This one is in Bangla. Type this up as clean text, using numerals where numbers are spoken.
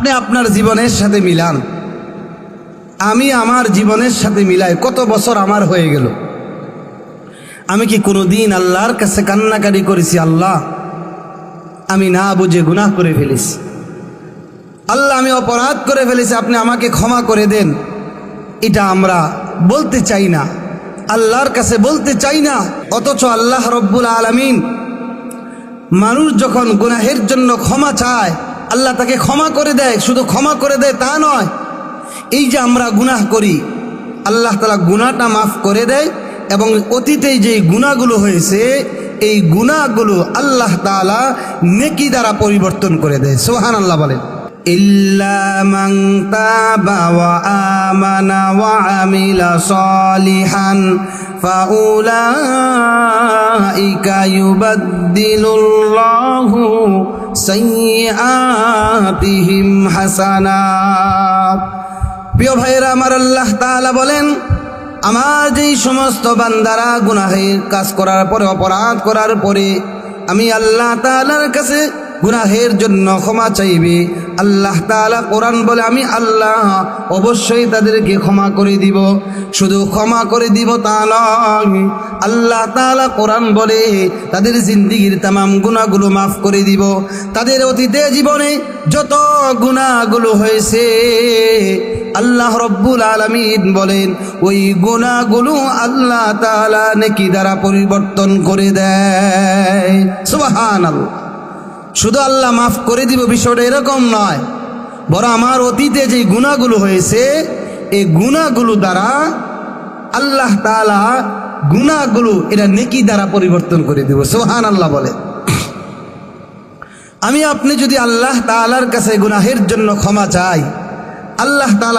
আপনি আপনার জীবনের সাথে মিলান, আমি আমার জীবনের সাথে মিলাই। কত বছর আমার হয়ে গেল, আমি কি কোনোদিন আল্লাহর কাছে কান্নাকারি করেছি, আল্লাহ আমি না বুঝে গুনাহ করে ফেলেছি, আল্লাহ আমি অপরাধ করে ফেলেছি, আপনি আমাকে ক্ষমা করে দেন? এটা আমরা বলতে চাই না, আল্লাহর কাছে বলতে চাই না। অথচ আল্লাহ রব্বুল আলামিন মানুষ যখন গুনাহের জন্য ক্ষমা চায়, আল্লাহ তাকে ক্ষমা করে দেয়। শুধু ক্ষমা করে দেয় তা নয়, এই যে আমরা গুনাহ করি, আল্লাহ তাআলা গুনাহটা মাফ করে দেয় এবং অতীতে যে গুনাহগুলো হয়েছে এই গুনাহগুলো আল্লাহ তাআলা নেকি দ্বারা পরিবর্তন করে দেয়। সুবহানাল্লাহ বলেন। ইল্লা মান তাবা ওয়া আমানা ওয়া আমিলা সলিহান ফাউলাইকা ইউবাদদিলুল্লাহু সাইয়্যাতিহিম হাসানাত। প্রিয় ভাইরা আমার, আল্লাহ তাআলা বলেন, আমার যেই সমস্ত বান্দারা গুনাহের কাজ করার পরে, অপরাধ করার পরে আমি আল্লাহ তাআলার কাছে গুনাহের জন্য ক্ষমা চাইবে, আল্লাহ তাআলা কোরআন বলে আমি আল্লাহ অবশ্যই তাদেরকে ক্ষমা করে দিব। শুধু ক্ষমা করে দিব তা নয়, আল্লাহ তাআলা কোরআন বলে তাদের জিন্দেগীর তামাম গুনাহগুলো মাফ করে দিব। তাদের অতীতে জীবনে যত গুনাহগুলো হয়েছে আল্লাহ রব্বুল আলামিন বলেন ওই গুনাহগুলো আল্লাহ তাআলা নেকি দ্বারা পরিবর্তন করে দেয়। সুবহানাল্লাহ। শুধু আল্লাহ মাফ করে দিব বিষয়টা এরকম নয়, বরং আমার অতীতে যে গুনাহগুলো হয়েছে এই গুনাহগুলো দ্বারা আল্লাহ তাআলা গুনাহগুলো এটা নেকি দ্বারা পরিবর্তন করে দিব। সুবহানাল্লাহ বলে। আমি আপনি যদি আল্লাহ তাআলার কাছে গুনাহের জন্য ক্ষমা চাই, আল্লাহ তাআলা